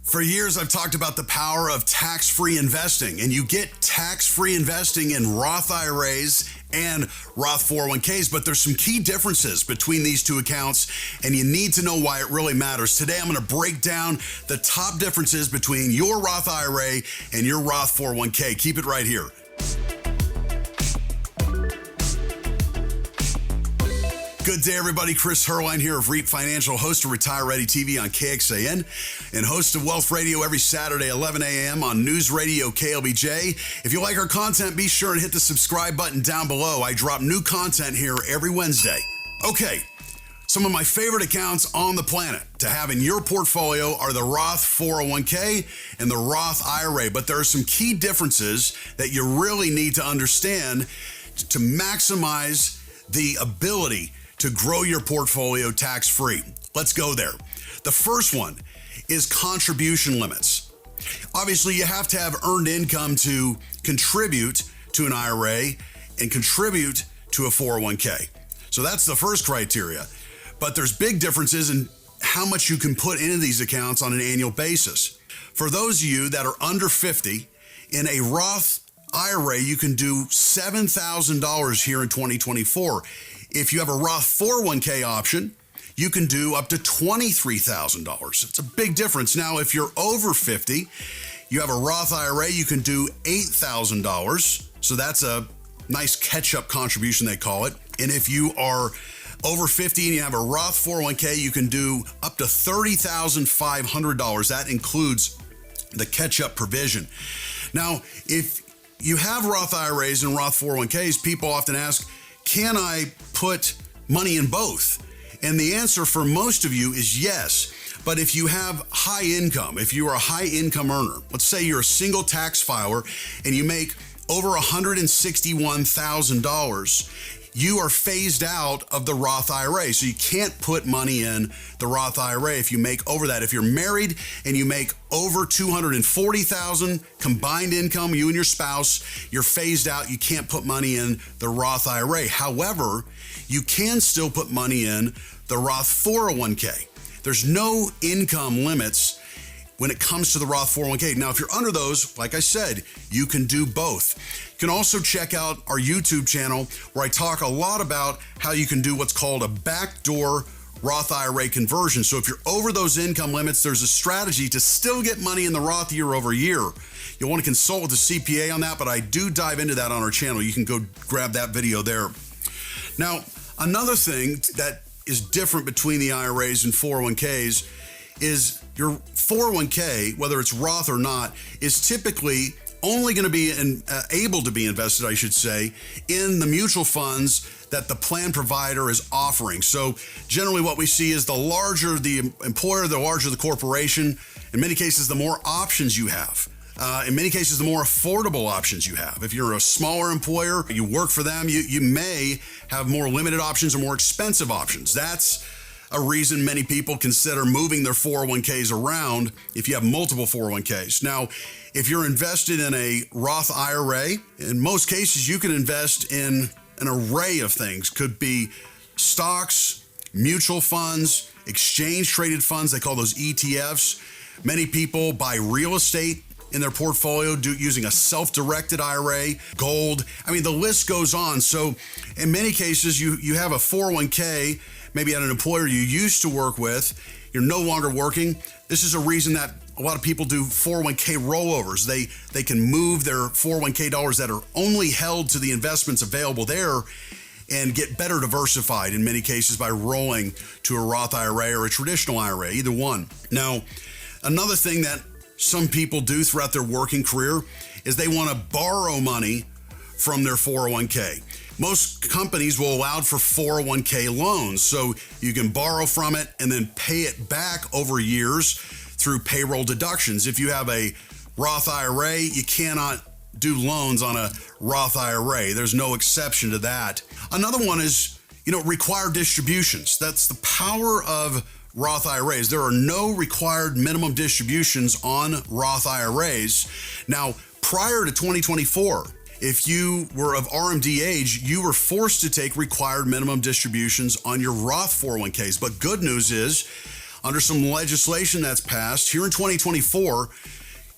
For years, I've talked about the power of tax-free investing, and you get tax-free investing in Roth IRAs and Roth 401ks, but there's some key differences between these two accounts, and you need to know why it really matters. Today, I'm going to break down the top differences between your Roth IRA and your Roth 401k. Keep it right here. Good day, everybody. Chris Heerlein here of REAP Financial, host of Retire Ready TV on KXAN, and host of Wealth Radio every Saturday, 11 a.m. on News Radio KLBJ. If you like our content, be sure and hit the subscribe button down below. I drop new content here every Wednesday. Okay, some of my favorite accounts on the planet to have in your portfolio are the Roth 401k and the Roth IRA, but there are some key differences that you really need to understand to maximize the ability to grow your portfolio tax-free. Let's go there. The first one is contribution limits. Obviously, you have to have earned income to contribute to an IRA and contribute to a 401k. So that's the first criteria. But there's big differences in how much you can put into these accounts on an annual basis. For those of you that are under 50, in a Roth IRA, you can do $7,000 here in 2024. If you have a Roth 401k option, you can do up to $23,000. It's a big difference. Now, if you're over 50, you have a Roth IRA, you can do $8,000. So that's a nice catch-up contribution, they call it. And if you are over 50 and you have a Roth 401k, you can do up to $30,500. That includes the catch-up provision. Now, if you have Roth IRAs and Roth 401ks, people often ask, can I put money in both? And the answer for most of you is yes. But if you have high income, if you are a high income earner, let's say you're a single tax filer and you make over $161,000, you are phased out of the Roth IRA. So you can't put money in the Roth IRA if you make over that. If you're married and you make over $240,000 combined income, you and your spouse, you're phased out. You can't put money in the Roth IRA. However, you can still put money in the Roth 401k. There's no income limits when it comes to the Roth 401k. Now, if you're under those, like I said, you can do both. You can also check out our YouTube channel where I talk a lot about how you can do what's called a backdoor Roth IRA conversion. So if you're over those income limits, there's a strategy to still get money in the Roth year over year. You'll want to consult with a CPA on that, but I do dive into that on our channel. You can go grab that video there. Now, another thing that is different between the IRAs and 401ks is your 401k, whether it's Roth or not, is typically only going to be able to be invested, I should say, in the mutual funds that the plan provider is offering. So generally what we see is the larger the employer, the larger the corporation, in many cases, the more options you have. In many cases, the more affordable options you have. If you're a smaller employer, you work for them, you may have more limited options or more expensive options. That's a reason many people consider moving their 401ks around if you have multiple 401ks. Now, if you're invested in a Roth IRA, in most cases, you can invest in an array of things. Could be stocks, mutual funds, exchange-traded funds. They call those ETFs. Many people buy real estate in their portfolio using a self-directed IRA, gold. I mean, the list goes on. So in many cases, you have a 401k, maybe at an employer you used to work with, you're no longer working. This is a reason that a lot of people do 401k rollovers. They can move their 401k dollars that are only held to the investments available there and get better diversified in many cases by rolling to a Roth IRA or a traditional IRA, either one. Now, another thing that some people do throughout their working career is they want to borrow money from their 401k. Most companies will allow for 401k loans, so you can borrow from it and then pay it back over years through payroll deductions. If you have a Roth IRA, you cannot do loans on a Roth IRA. There's no exception to that. Another one is, required distributions. That's the power of Roth IRAs. There are no required minimum distributions on Roth IRAs. Now, prior to 2024, if you were of RMD age, you were forced to take required minimum distributions on your Roth 401ks. But good news is, Under some legislation that's passed here in 2024,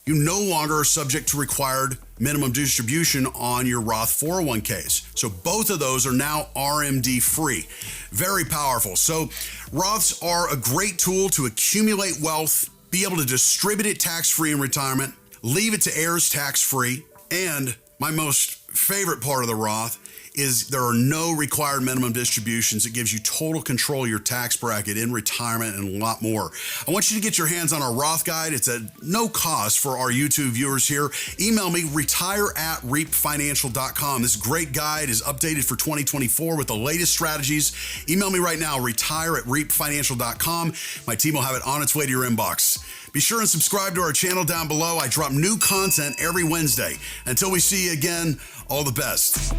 you no longer are subject to required minimum distribution on your Roth 401ks. So both of those are now RMD free. Very powerful. So Roths are a great tool to accumulate wealth, be able to distribute it tax-free in retirement, leave it to heirs tax-free, and my most favorite part of the Roth is there are no required minimum distributions. It gives you total control of your tax bracket in retirement and a lot more. I want you to get your hands on our Roth guide. It's at no cost for our YouTube viewers here. Email me, retire@reapfinancial.com. This great guide is updated for 2024 with the latest strategies. Email me right now, retire@reapfinancial.com. My team will have it on its way to your inbox. Be sure and subscribe to our channel down below. I drop new content every Wednesday. Until we see you again, all the best.